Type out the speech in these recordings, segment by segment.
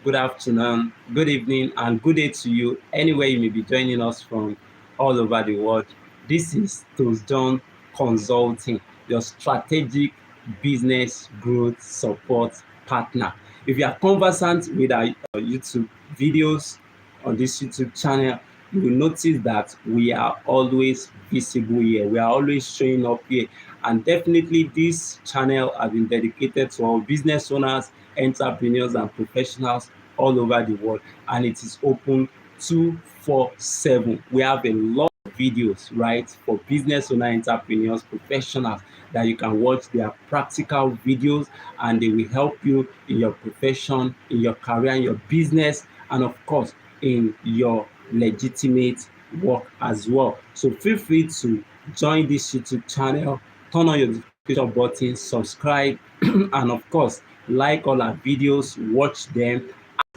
good afternoon, good evening, and good day to you, anywhere you may be joining us from all over the world. This is TOSJOHN Consulting, your strategic business growth support partner. If you are conversant with our YouTube videos on this YouTube channel, you will notice that we are always visible here. We are always showing up here. And definitely this channel has been dedicated to all business owners, entrepreneurs, and professionals all over the world. And it is open 247. We have a lot of videos, right, for business owner, entrepreneurs, professionals that you can watch. They are practical videos and they will help you in your profession, in your career, in your business, and of course, in your legitimate work as well. So feel free to join this YouTube channel, turn on your notification button, subscribe, and of course, like all our videos, watch them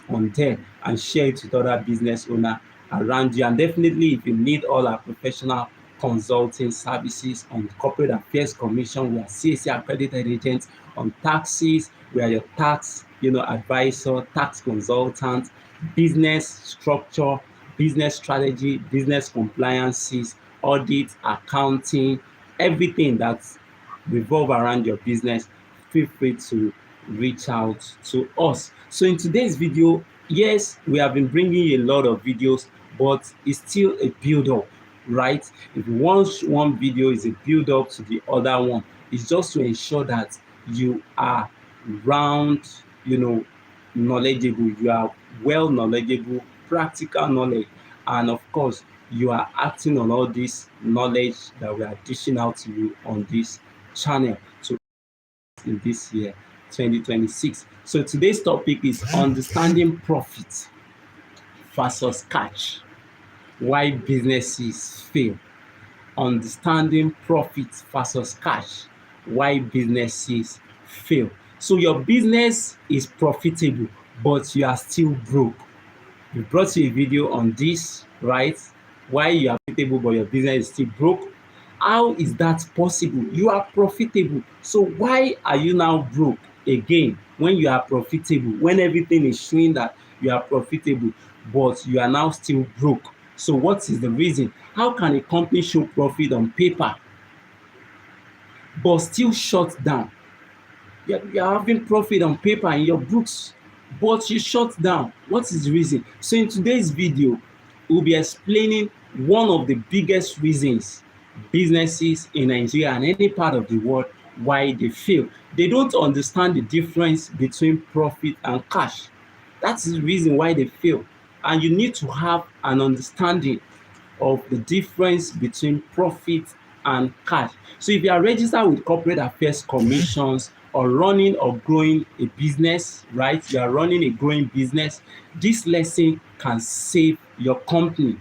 on there, and share it with other business owners around you. And definitely, if you need all our professional consulting services on corporate affairs commission, we are CAC accredited agents. On taxes, we are your tax advisor, tax consultant, business structure, business strategy, business compliances, audit, accounting, everything that revolve around your business. Feel free to reach out to us. So in today's video, yes, we have been bringing you a lot of videos, but it's still a build up, right? If you watch one video, is a build up to the other one. It's just to ensure that you are round, knowledgeable, you are well knowledgeable, practical knowledge, and of course you are acting on all this knowledge that we are dishing out to you on this channel to in this year 2026. So today's topic is understanding profit versus cash, why businesses fail. Understanding profit versus cash, why businesses fail. So your business is profitable, but you are still broke. We brought you a video on this, right? Why you are profitable but your business is still broke. How is that possible? You are profitable. So why are you now broke again when you are profitable? When everything is showing that you are profitable, but you are now still broke. So what is the reason? How can a company show profit on paper but still shut down? You're having profit on paper in your books, but you shut down. What is the reason? So in today's video, we'll be explaining one of the biggest reasons businesses in Nigeria and any part of the world why they fail. They don't understand the difference between profit and cash. That's the reason why they fail. And you need to have an understanding of the difference between profit and cash. So if you are registered with corporate affairs commissions or running or growing a business, right? You are running a growing business, this lesson can save your company.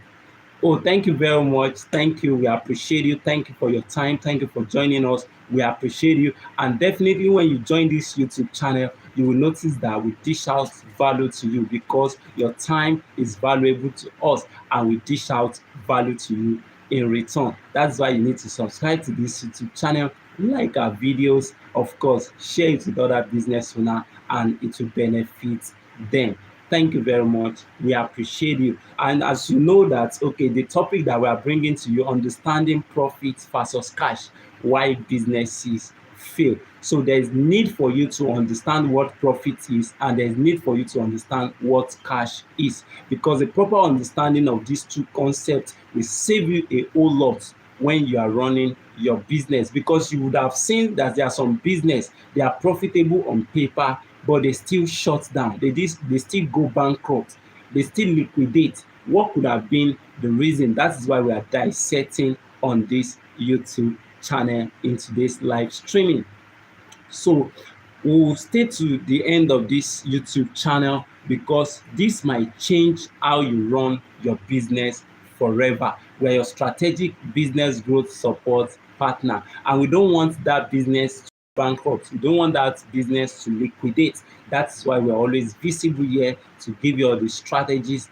Oh, thank you very much. Thank you. We appreciate you. Thank you for your time. Thank you for joining us. We appreciate you. And definitely when you join this YouTube channel, you will notice that we dish out value to you because your time is valuable to us and we dish out value to you in return. That's why you need to subscribe to this YouTube channel, like our videos, of course, share it with other business owners and it will benefit them. Thank you very much. We appreciate you. And as you know that, okay, the topic that we are bringing to you, understanding profit versus cash, why businesses fail. So there's need for you to understand what profit is and there's need for you to understand what cash is, because the proper understanding of these two concepts will save you a whole lot when you are running your business, because you would have seen that there are some business, they are profitable on paper, but they still shut down. They still go bankrupt. They still liquidate. What could have been the reason? That is why we are dissecting on this YouTube channel in today's live streaming. So we'll stay to the end of this YouTube channel because this might change how you run your business forever. We're your strategic business growth support partner, and we don't want that business to bankrupt. We don't want that business to liquidate. That's why we're always visible here to give you all the strategies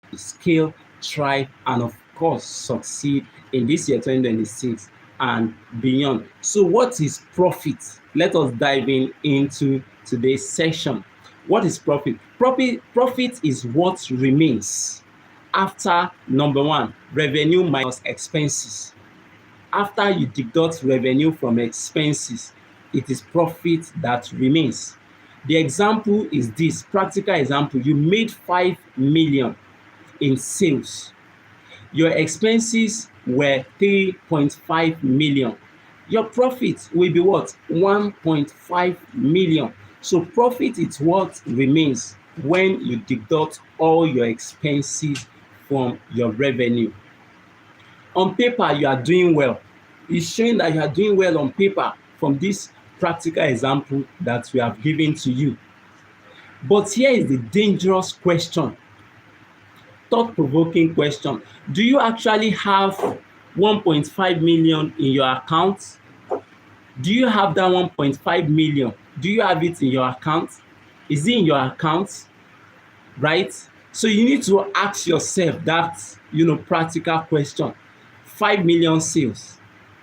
to scale, thrive, and of course succeed in this year 2026 and beyond. So what is profit? Let us dive into today's session. What is profit? Profit is what remains after, number one, revenue minus expenses. After you deduct revenue from expenses, it is profit that remains. The example is this, practical example. You made 5 million in sales. Your expenses were 3.5 million. Your profit will be what? 1.5 million. So profit is what remains when you deduct all your expenses from your revenue. On paper, you are doing well. It's showing that you are doing well on paper from this practical example that we have given to you. But here is the dangerous question, thought-provoking question. Do you actually have 1.5 million in your account? Do you have that 1.5 million? Do you have it in your account? Is it in your account? Right? So you need to ask yourself that, practical question. 5 million sales,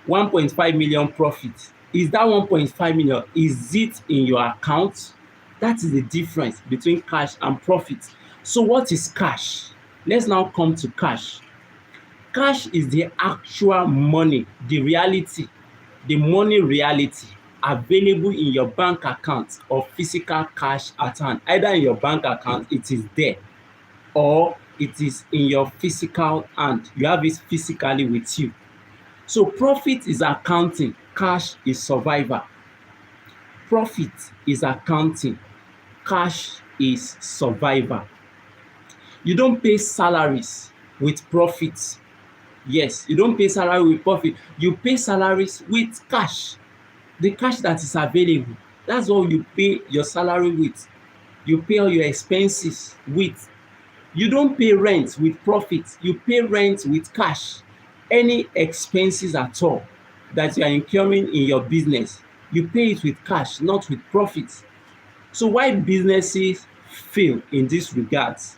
1.5 million profit. Is that 1.5 million, is it in your account? That is the difference between cash and profit. So what is cash? Let's now come to cash. Cash is the actual money, the reality, the money reality available in your bank account or physical cash at hand. Either in your bank account, it is there, or it is in your physical hand. You have it physically with you. So profit is accounting, cash is survival. Profit is accounting, cash is survival. You don't pay salaries with profits. Yes, you don't pay salary with profit. You pay salaries with cash. The cash that is available. That's all you pay your salary with. You pay all your expenses with. You don't pay rent with profit. You pay rent with cash. Any expenses at all that you are incurring in your business, you pay it with cash, not with profit. So why businesses fail in this regards?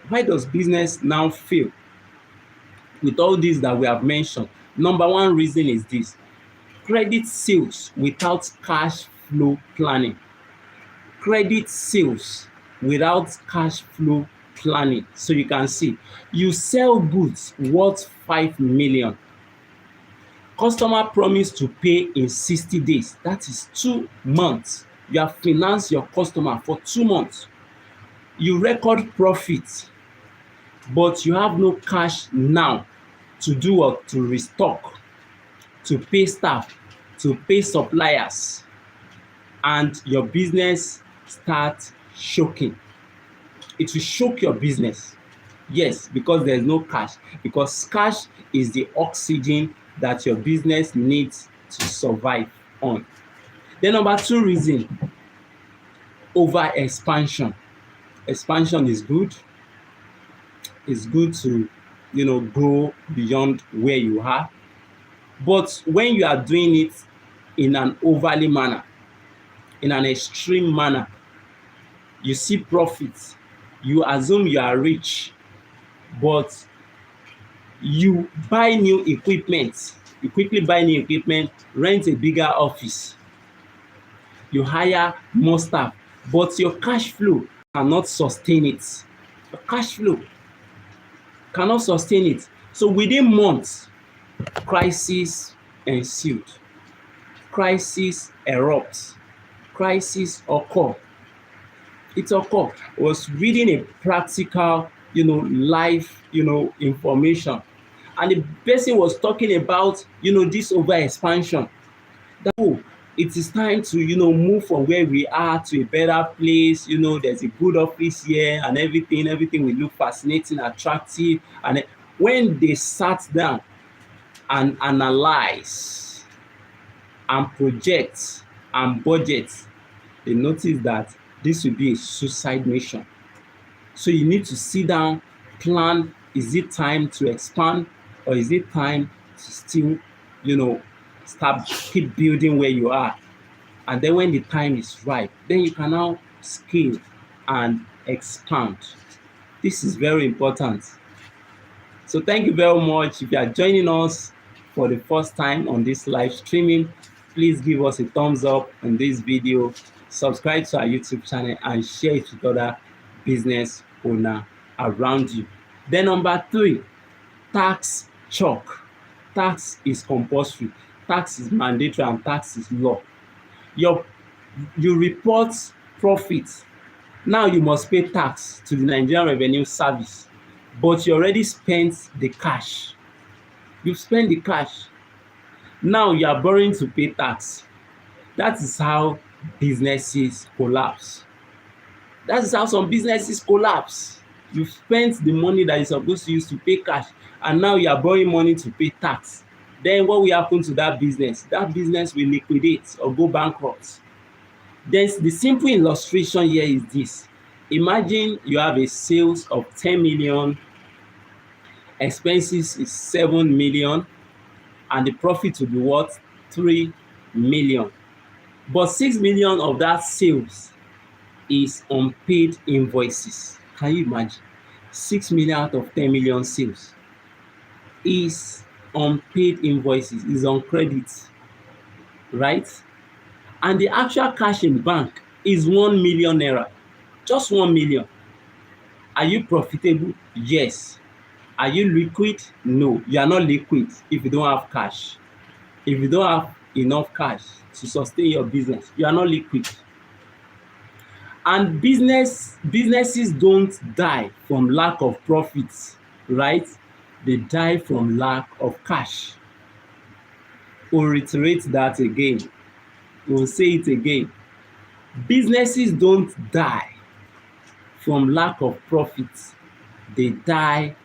Why does business now fail with all these that we have mentioned? Number one reason is this: credit sales without cash flow planning. Credit sales without cash flow planning. So you can see, you sell goods worth 5 million. Customer promise to pay in 60 days. That is 2 months. You have financed your customer for 2 months. You record profit, but you have no cash now to do what? To restock, to pay staff, to pay suppliers, and your business starts choking. It will choke your business. Yes, because there's no cash. Because cash is the oxygen that your business needs to survive on. Then number two reason, over expansion. Expansion is good. It's good to, grow beyond where you are. But when you are doing it in an overly manner, in an extreme manner, you see profits, you assume you are rich, but you buy new equipment. You quickly buy new equipment, rent a bigger office, you hire more staff, but your cash flow cannot sustain it. Your cash flow cannot sustain it. So within months, crisis ensued. Crisis erupts. Crisis occur. It occur. I was reading a practical, life, information. And the person was talking about, this over expansion. That, it is time to, move from where we are to a better place. There's a good office here and everything will look fascinating, attractive. And when they sat down and analyze and project and budget, they noticed that this will be a suicide mission. So you need to sit down, plan, is it time to expand, or is it time to still, keep building where you are? And then when the time is right, then you can now scale and expand. This is very important. So thank you very much. If you are joining us for the first time on this live streaming, please give us a thumbs up on this video subscribe to our YouTube channel, and share it with other business owner around you. Then number 3, tax chalk. Tax is compulsory, tax is mandatory, and tax is law. You report profit. Now you must pay tax to the Nigerian Revenue Service, but you already spent the cash. You've spent the cash. Now you are borrowing to pay tax. That is how businesses collapse. That is how some businesses collapse. You spent the money that you're supposed to use to pay cash, and now you are borrowing money to pay tax. Then what will happen to that business? That business will liquidate or go bankrupt. Then the simple illustration here is this. Imagine you have a sales of 10 million, expenses is 7 million, and the profit will be what? 3 million. But 6 million of that sales is unpaid invoices. Can you imagine? 6 million out of 10 million sales is unpaid invoices, is on credit, right? And the actual cash in bank is 1 million naira. Just 1 million. Are you profitable? Yes. Are you liquid? No. You are not liquid if you don't have cash. If you don't have enough cash to sustain your business, you are not liquid. And businesses don't die from lack of profits, right? They die from lack of cash. We'll reiterate that again. We'll say it again. Businesses don't die from lack of profits. They die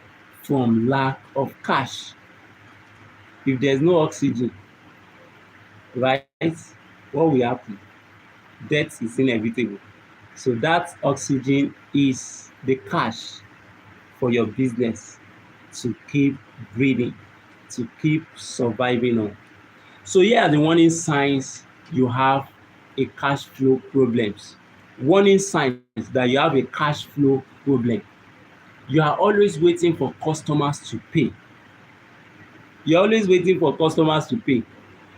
from lack of cash. If there's no oxygen, right, what will happen? Death is inevitable. So that oxygen is the cash for your business to keep breathing, to keep surviving on. So here are the warning signs you have a cash flow problems. Warning signs that you have a cash flow problem. You are always waiting for customers to pay. You're always waiting for customers to pay.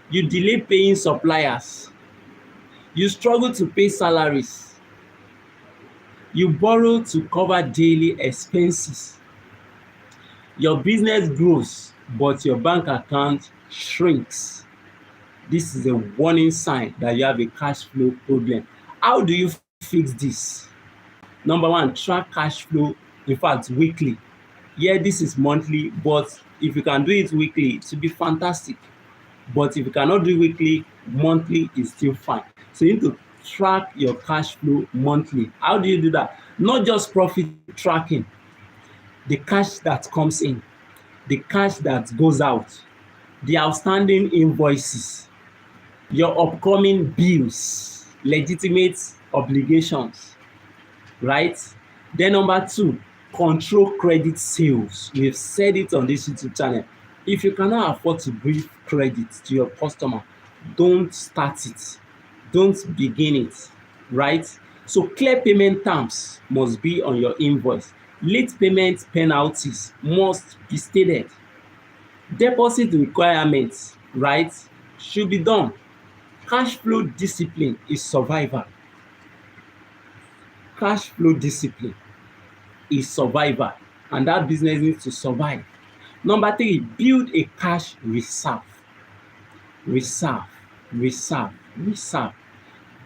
You delay paying suppliers. You struggle to pay salaries. You borrow to cover daily expenses. Your business grows, but your bank account shrinks. This is a warning sign that you have a cash flow problem. How do you fix this? Number 1, track cash flow, in fact, weekly. Yeah, this is monthly, but if you can do it weekly, it will be fantastic. But if you cannot do it weekly, monthly is still fine. So you need to track your cash flow monthly. How do you do that? Not just profit tracking. The cash that comes in, the cash that goes out, the outstanding invoices, your upcoming bills, legitimate obligations, right? Then number 2, control credit sales. We've said it on this YouTube channel. If you cannot afford to give credit to your customer, don't start it. Don't begin it, right? So clear payment terms must be on your invoice. Late payment penalties must be stated. Deposit requirements, right, should be done. Cash flow discipline is survival. Cash flow discipline is survival, and that business needs to survive. Number 3, build a cash reserve. Reserve.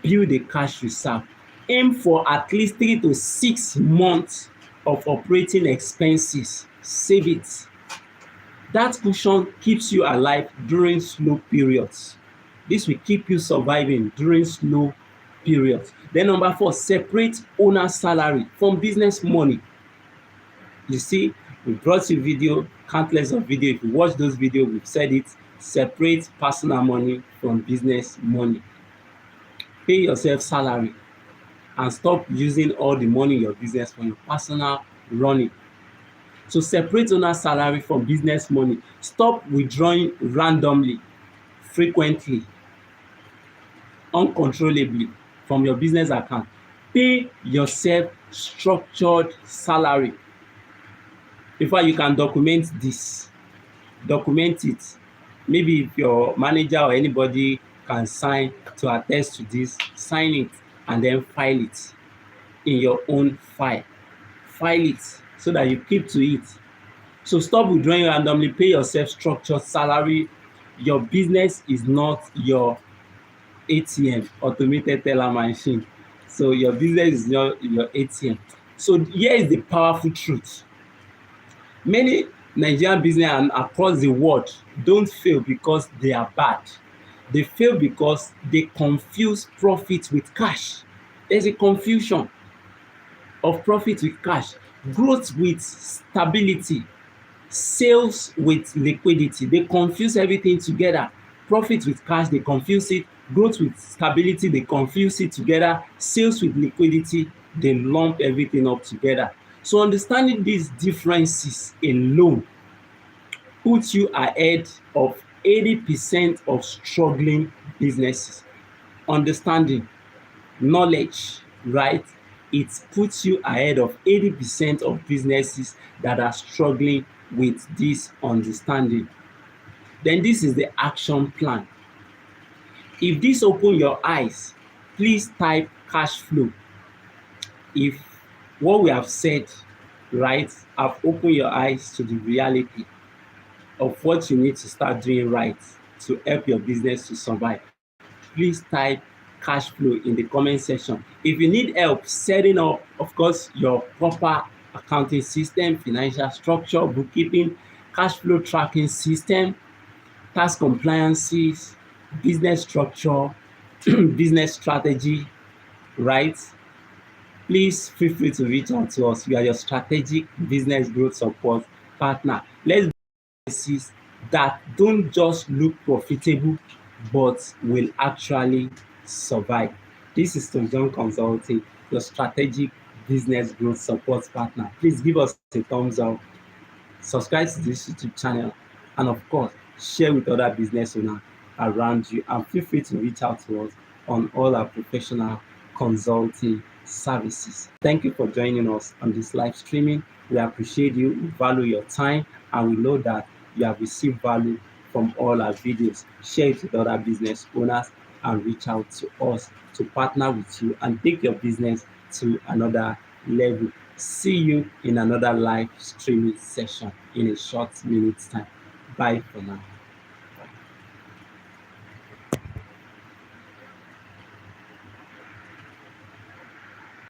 Build a cash reserve. Aim for at least 3 to 6 months of operating expenses. Save it. That cushion keeps you alive during slow periods. This will keep you surviving during slow periods. Then number 4, separate owner salary from business money. You see, we brought you video, countless of video. If you watch those videos, we've said it. Separate personal money from business money. Pay yourself salary and stop using all the money in your business for your personal running. So separate owner salary from business money. Stop withdrawing randomly, frequently, uncontrollably from your business account. Pay yourself structured salary. In fact, you can document this. Document it. Maybe if your manager or anybody can sign to attest to this, sign it. and then file it in your own file. File it so that you keep to it. So stop withdrawing randomly, pay yourself structured salary. Your business is not your ATM, automated teller machine. So your business is not your ATM. So here is the powerful truth. Many Nigerian business and across the world don't fail because they are bad. They fail because they confuse profit with cash. There's a confusion of profit with cash, growth with stability, sales with liquidity. They confuse everything together. Profit with cash, they confuse it. Growth with stability, they confuse it together. Sales with liquidity, they lump everything up together. So understanding these differences alone puts you ahead of 80% of struggling businesses. Understanding, knowledge, right? It puts you ahead of 80% of businesses that are struggling with this understanding. Then this is the action plan. If this open your eyes, please type cash flow. If what we have said, right, have opened your eyes to the reality of what you need to start doing right to help your business to survive, please type cash flow in the comment section. If you need help setting up, of course, your proper accounting system, financial structure, bookkeeping, cash flow tracking system, tax compliances, business structure, business strategy, right? Please feel free to reach out to us. We are your strategic business growth support partner. Let's businesses that don't just look profitable but will actually survive. This is TOSJOHN Consulting, your strategic business growth support partner. Please give us a thumbs up, subscribe to this YouTube channel, and of course, share with other business owners around you. And feel free to reach out to us on all our professional consulting services. Thank you for joining us on this live streaming. We appreciate you, we value your time, and we know that you have received value from all our videos. Share it with other business owners and reach out to us to partner with you and take your business to another level. See you in another live streaming session in a short minute's time. Bye for now.